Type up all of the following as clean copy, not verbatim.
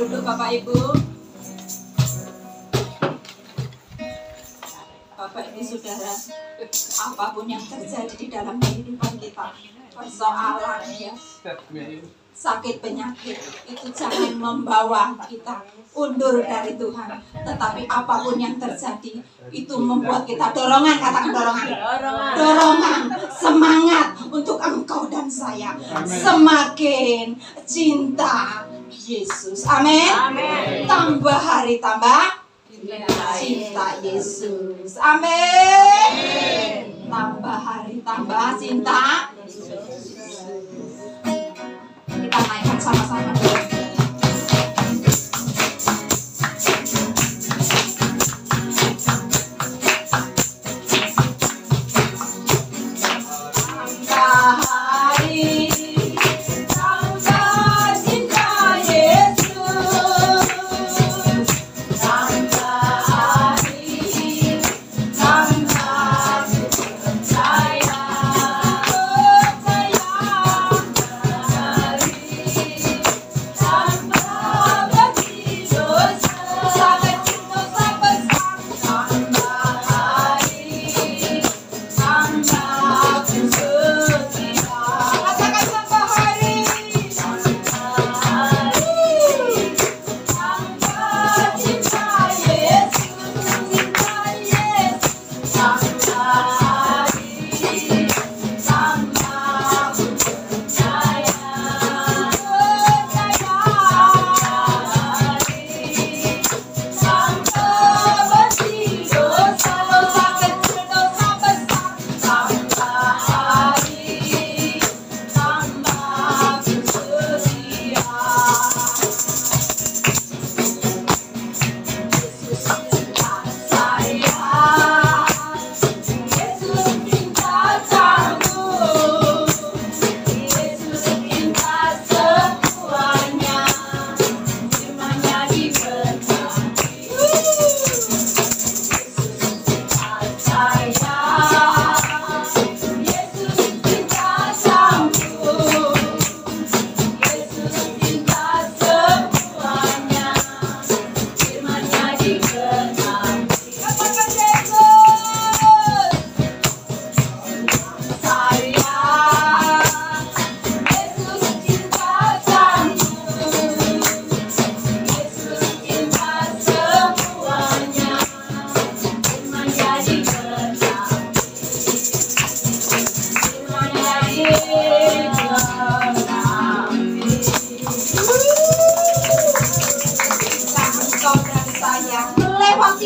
duduk Bapak Ibu. Bapak Ibu Saudara, apapun yang terjadi di dalam kehidupan kita, persoalan ya, sakit penyakit, itu jangan membawa kita undur dari Tuhan. Tetapi apapun yang terjadi, itu membuat kita dorongan, katakan dorongan. Dorongan, semangat untuk engkau dan saya. Semakin cinta Yesus. Amin. Tambah hari tambah cinta Yesus. Amin. Tambah hari tambah cinta Yesus. Kita naikkan sama-sama.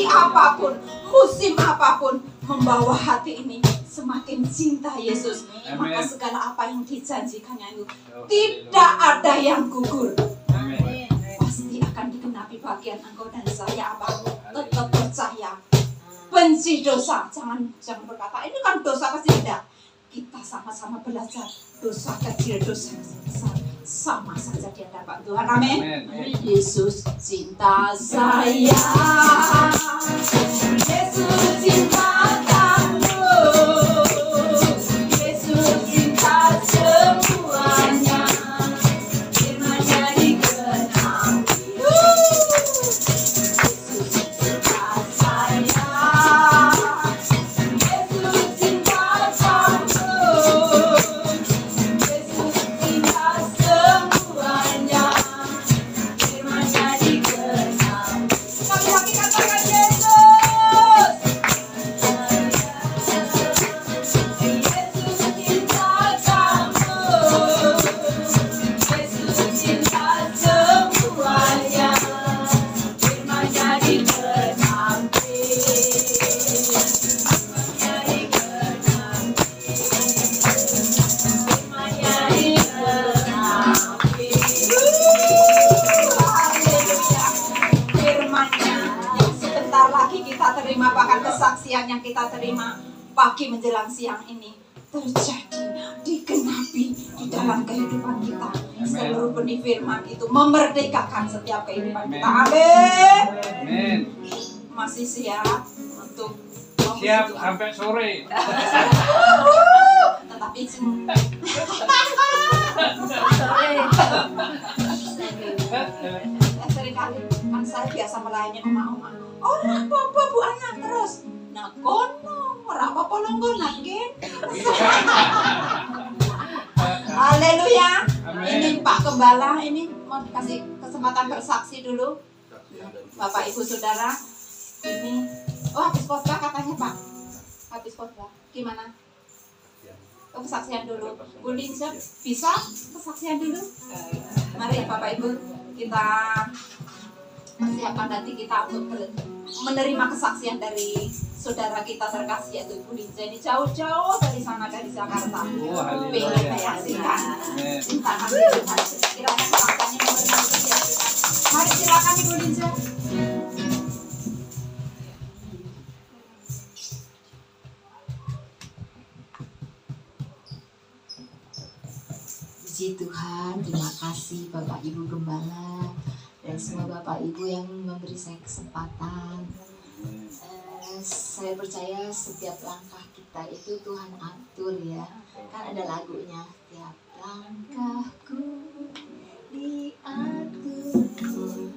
Apapun, musim apapun, membawa hati ini semakin cinta Yesus. Maka segala apa yang dijanjikannya itu tidak ada yang gugur. Pasti akan digenapi bagian engkau dan saya. Apa? Tetap percaya. Benci dosa. Jangan berkata ini kan dosa kecil. Tidak. Kita sama-sama belajar. Dosa kecil, dosa besar, sama saja di hadapan Tuhan. Amin. Yesus cinta saya. Yesus cinta kamu. Yesus cinta semuanya. Firman-Nya digenapi. Yesus cinta saya. Yesus cinta kamu. Yesus cinta semuanya. Firman-Nya digenapi. Sekali lagi katakan Yesus. Bahkan kesaksian yang kita terima pagi menjelang siang ini terjadi, digenapi di dalam kehidupan kita. Seluruh benih firman itu memerdekakan setiap kehidupan kita. Amin. Masih siap untuk siap sampai sore. Tetapi sering biasa melayani oma-oma. Ora apa-apa Bu Ana terus. Nah kono ora apa-apa longgo nanggen. Haleluya. Amin. Ini Pak Gembala ini mau dikasih kesempatan bersaksi dulu. Bapak Ibu Saudara. Ini habis khotbah katanya Pak. Habis khotbah. Gimana? Kesaksian dulu. Bu Linsa bisa kesaksian dulu? Mari Bapak Ibu kita persiapkan nanti kita untuk menerima kesaksian dari saudara kita terkasih yaitu Bu Linsa. Ini jauh-jauh dari sana dari Jakarta. Oh, haleluya. Pengen menyaksikan. Amin. Silakan silakan kesaksiannya memberikan. Mari silakan Ibu Linsa. Puji Tuhan, terima kasih Bapak Ibu Gembala dan semua Bapak Ibu yang memberi saya kesempatan. Saya percaya setiap langkah kita itu Tuhan atur ya. Kan ada lagunya, setiap langkahku diatur oleh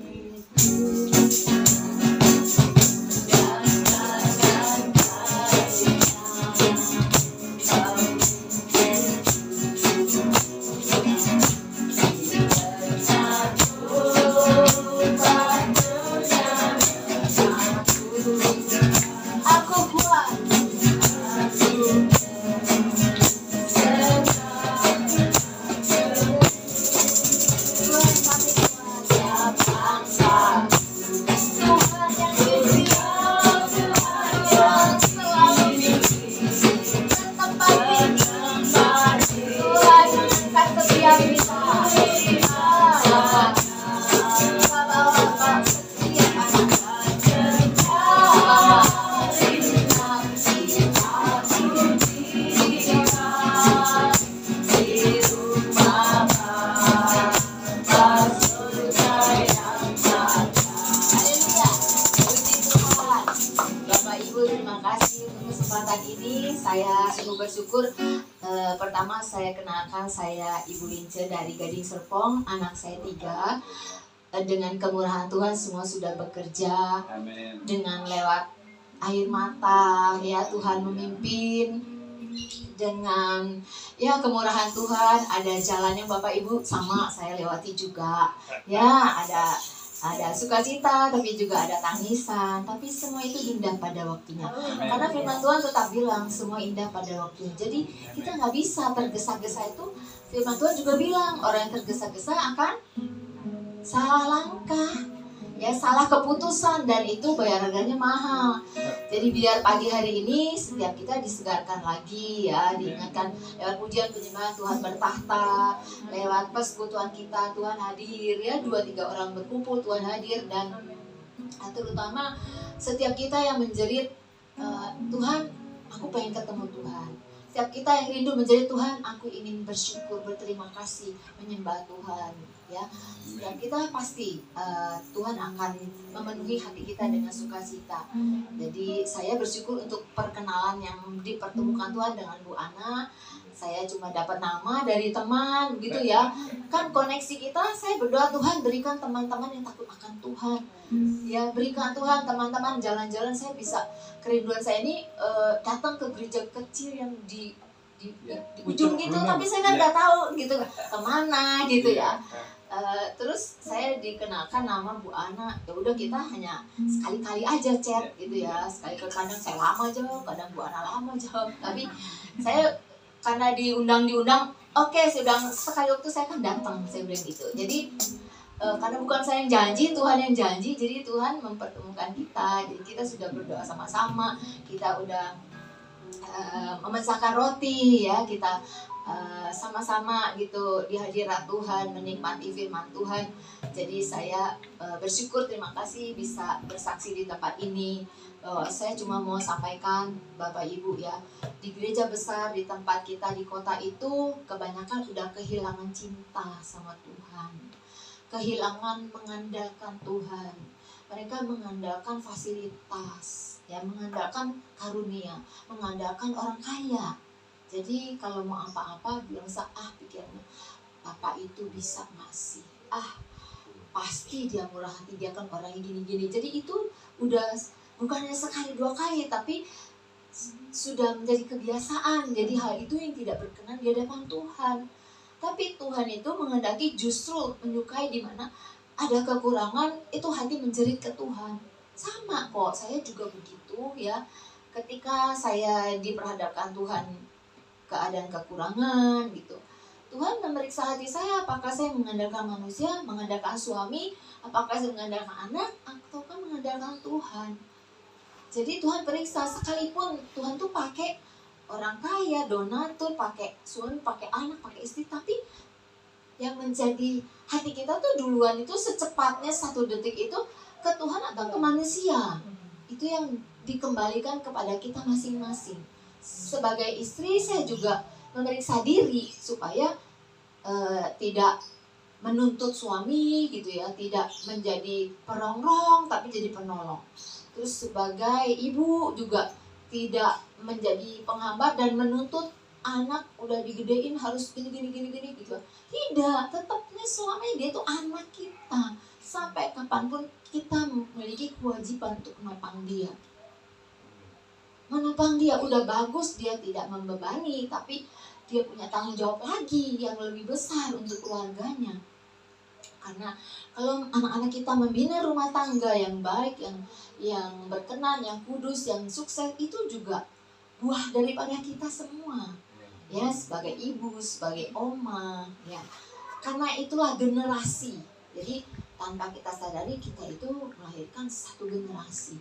Pertama saya kenalkan, saya Ibu Lince dari Gading Serpong, anak saya 3. Dengan kemurahan Tuhan semua sudah bekerja. Amin. Dengan lewat air mata ya Tuhan memimpin. Dengan ya kemurahan Tuhan ada jalannya Bapak Ibu sama saya lewati juga. Ya ada sukacita tapi juga ada tangisan, tapi semua itu indah pada waktunya. Karena firman Tuhan tetap bilang semua indah pada waktunya. Jadi kita nggak bisa tergesa-gesa itu. Firman Tuhan juga bilang orang yang tergesa-gesa akan salah langkah, ya salah keputusan, dan itu bayar harganya mahal. Jadi biar pagi hari ini setiap kita disegarkan lagi ya, diingatkan lewat pujian penyembahan Tuhan bertahta, lewat persekutuan kita Tuhan hadir ya, 2-3 orang berkumpul Tuhan hadir, dan terutama setiap kita yang menjerit Tuhan aku pengen ketemu Tuhan. Setiap kita yang rindu menjadi Tuhan, aku ingin bersyukur, berterima kasih, menyembah Tuhan. Ya, setiap kita pasti Tuhan akan memenuhi hati kita dengan sukacita. Jadi saya bersyukur untuk perkenalan yang dipertemukan Tuhan dengan Bu Ana. Saya cuma dapat nama dari teman, gitu ya. Kan koneksi kita, saya berdoa Tuhan berikan teman-teman yang takut akan Tuhan. Ya, berikan Tuhan teman-teman jalan-jalan saya bisa, kerinduan saya ini datang ke gereja kecil yang di ujung gitu, tapi saya kan nggak tahu gitu kemana gitu ya. Terus saya dikenalkan nama Bu Ana. Ya udah kita hanya sekali-kali aja chat gitu ya. Sekali kadang saya lama jawab, kadang Bu Ana lama jawab. Tapi saya karena diundang, oke, sudah sekali waktu saya kan datang, saya bilang gitu. Jadi karena bukan saya yang janji, Tuhan yang janji. Jadi Tuhan mempertemukan kita. Jadi kita sudah berdoa sama-sama. Kita udah memecahkan roti ya, kita sama-sama gitu di hadirat Tuhan, menikmati firman Tuhan. Jadi saya bersyukur, terima kasih bisa bersaksi di tempat ini. Saya cuma mau sampaikan Bapak Ibu ya, di gereja besar di tempat kita di kota itu kebanyakan udah kehilangan cinta sama Tuhan, kehilangan mengandalkan Tuhan. Mereka mengandalkan fasilitas, ya, mengandalkan karunia, mengandalkan orang kaya. Jadi kalau mau apa-apa bilang pikirnya Bapak itu bisa ngasih, pasti dia murah hati, dia kan orang yang gini-gini. Jadi itu udah bukan hanya sekali dua kali, tapi sudah menjadi kebiasaan. Jadi hal itu yang tidak berkenan di hadapan Tuhan. Tapi Tuhan itu menghendaki justru menyukai di mana ada kekurangan, itu hati menjerit ke Tuhan. Sama kok, saya juga begitu ya. Ketika saya diperhadapkan Tuhan keadaan kekurangan gitu, Tuhan memeriksa hati saya, apakah saya mengandalkan manusia, mengandalkan suami, apakah saya mengandalkan anak, ataukah mengandalkan Tuhan. Jadi Tuhan periksa, sekalipun Tuhan tuh pakai orang kaya, donatur, pakai suami, pakai anak, pakai istri, tapi yang menjadi hati kita tuh duluan itu secepatnya 1 detik itu ke Tuhan atau ke manusia. Itu yang dikembalikan kepada kita masing-masing. Sebagai istri saya juga memeriksa diri supaya tidak menuntut suami gitu ya, tidak menjadi perongrong tapi jadi penolong. Terus sebagai ibu juga tidak menjadi penghambat dan menuntut anak udah digedein harus gini gitu. Tidak, tetapnya suami dia itu anak kita. Sampai kapanpun kita memiliki kewajiban untuk menopang dia. Menopang dia udah bagus, dia tidak membebani, tapi dia punya tanggung jawab lagi yang lebih besar untuk keluarganya. Karena kalau anak-anak kita membina rumah tangga yang baik, yang berkenan, yang kudus, yang sukses, itu juga buah daripada kita semua. Ya, sebagai ibu, sebagai oma, ya. Karena itulah generasi. Jadi tanpa kita sadari kita itu melahirkan satu generasi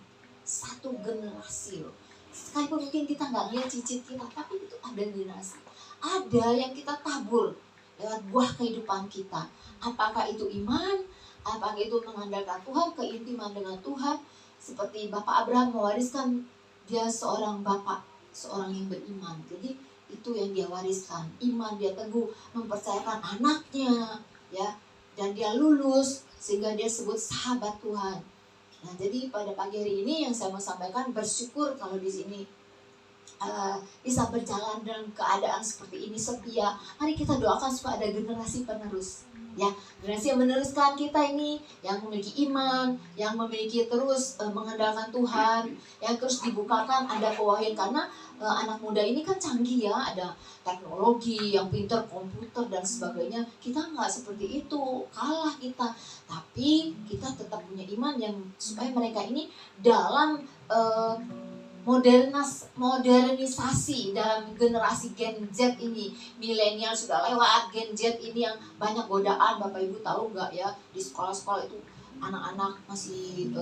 loh. Sekalipun mungkin kita nggak lihat cicit kita, tapi itu ada generasi. Ada yang kita tabur lewat buah kehidupan kita. Apakah itu iman, apakah itu mengandalkan Tuhan, keintiman dengan Tuhan. Seperti Bapak Abraham mewariskan dia seorang bapak, seorang yang beriman. Jadi itu yang dia wariskan, iman, dia teguh mempercayakan anaknya, ya, dan dia lulus sehingga dia sebut sahabat Tuhan. Nah, jadi pada pagi hari ini yang saya mau sampaikan, bersyukur kalau di sini bisa berjalan dalam keadaan seperti ini, setia. Mari kita doakan supaya ada generasi penerus, ya, generasi yang meneruskan kita ini, yang memiliki iman, yang memiliki terus mengandalkan Tuhan, yang terus dibukakan ada pewahyuan. Karena anak muda ini kan canggih ya, ada teknologi yang pintar, komputer dan sebagainya. Kita nggak seperti itu, kalah kita. Tapi kita tetap punya iman yang supaya mereka ini dalam modernisasi dalam generasi Gen Z ini. Milenial sudah lewat, Gen Z ini yang banyak godaan. Bapak Ibu tahu nggak ya, di sekolah-sekolah itu anak-anak masih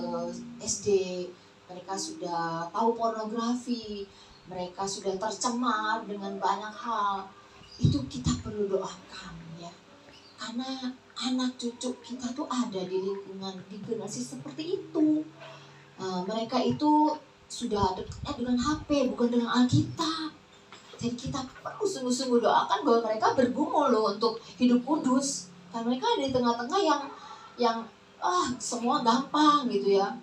SD, mereka sudah tahu pornografi, mereka sudah tercemar dengan banyak hal. Itu kita perlu doakan ya, karena anak cucu kita tuh ada di lingkungan, di generasi seperti itu. Mereka itu sudah dekatnya dengan HP, bukan dengan Alkitab. Jadi kita perlu sungguh-sungguh doakan bahwa mereka bergumul loh untuk hidup kudus. Karena mereka ada di tengah-tengah yang semua gampang gitu ya.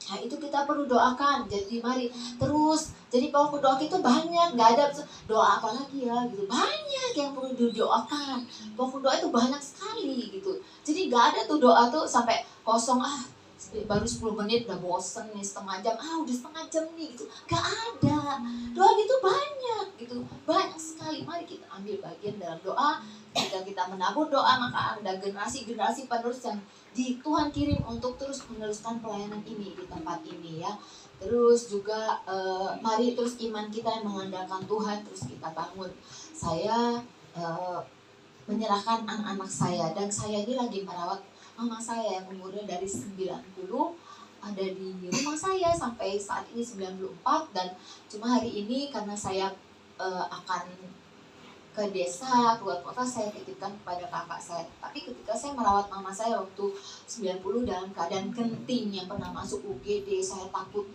Nah itu kita perlu doakan. Jadi mari terus. Jadi pokok doa kita banyak, nggak ada doa apa lagi ya gitu. Banyak yang perlu didoakan. Pokok doa itu banyak sekali gitu. Jadi nggak ada tuh doa tuh sampai kosong, baru 10 menit udah bosen nih, setengah jam, udah setengah jam nih gitu. Gak ada. Doa gitu banyak gitu, banyak sekali. Mari kita ambil bagian dalam doa. Jika kita menabur doa, maka ada generasi-generasi penerus yang Tuhan kirim untuk terus meneruskan pelayanan ini di tempat ini ya. Terus juga mari terus iman kita yang mengandalkan Tuhan terus kita bangun. Saya menyerahkan anak-anak saya, dan saya ini lagi merawat mama saya yang umurnya dari 90 ada di rumah saya sampai saat ini 94. Dan cuma hari ini karena saya akan ke desa, keluar kota, saya titipkan kepada kakak saya. Tapi ketika saya merawat mama saya waktu 90 dalam keadaan genting yang pernah masuk UGD, saya takut,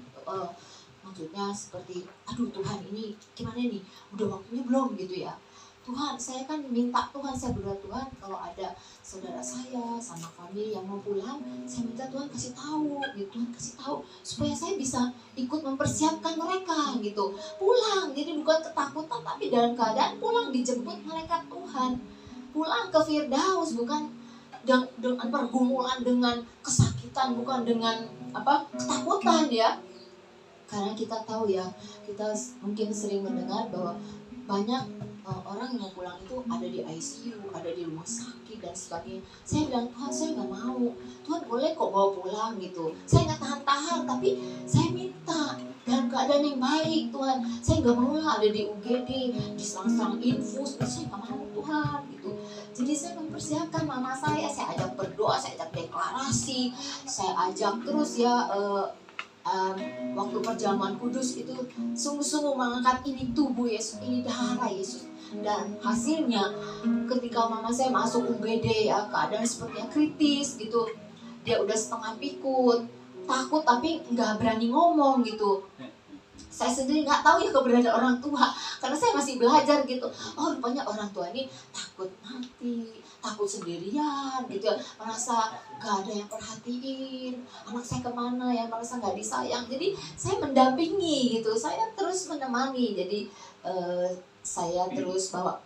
maksudnya seperti Tuhan ini gimana nih, udah waktunya belum gitu ya. Tuhan, saya kan minta Tuhan, saya berdoa Tuhan, kalau ada saudara saya sama kami yang mau pulang, saya minta Tuhan kasih tahu, gitu. Tuhan kasih tahu supaya saya bisa ikut mempersiapkan mereka gitu. Pulang, jadi bukan ketakutan tapi dalam keadaan pulang dijemput malaikat Tuhan. Pulang ke Firdaus, bukan dengan pergumulan, dengan kesakitan, bukan dengan ketakutan ya. Karena kita tahu ya, kita mungkin sering mendengar bahwa banyak orang yang pulang itu ada di ICU, ada di rumah sakit dan sebagainya. Saya bilang, Tuhan saya nggak mau, Tuhan boleh kok bawa pulang gitu. Saya nggak tahan-tahan, tapi saya minta dalam keadaan yang baik Tuhan. Saya nggak mau lah ada di UGD, diserang-serang infus, saya nggak mau Tuhan gitu. Jadi saya mempersiapkan mama saya ajak berdoa, saya ajak deklarasi, saya ajak terus ya. Waktu perjamuan kudus itu sungguh-sungguh mengangkat ini tubuh Yesus, ini darah Yesus. Dan hasilnya ketika mama saya masuk UGD ya, keadaan sepertinya kritis gitu, dia udah setengah pikun, takut tapi nggak berani ngomong gitu. Saya sendiri nggak tahu ya keberadaan orang tua, karena saya masih belajar gitu. Oh rupanya orang tua ini takut mati, takut sendirian gitu ya, merasa gak ada yang perhatiin anak saya kemana ya, merasa gak disayang. Jadi saya mendampingi gitu, saya terus menemani. Jadi saya terus bawa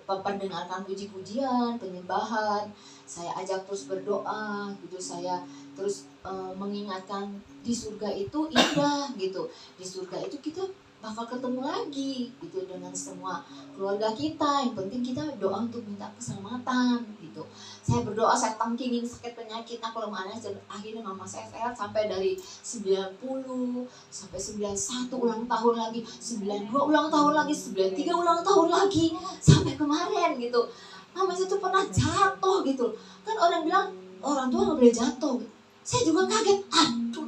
pendengarkan puji-pujian, penyembahan, saya ajak terus berdoa gitu, saya terus mengingatkan di surga itu indah gitu, di surga itu kita bakal ketemu lagi gitu dengan semua keluarga kita. Yang penting kita doa untuk minta keselamatan gitu. Saya berdoa, saya tangkingin sakit penyakit, kelemahannya. Akhirnya mama saya sehat sampai dari 90 sampai 91 ulang tahun lagi, 92 ulang tahun lagi, 93 ulang tahun lagi, sampai kemarin gitu. Mama saya tuh pernah jatuh gitu. Kan orang bilang orang tua nggak boleh jatuh. Saya juga kaget, aduh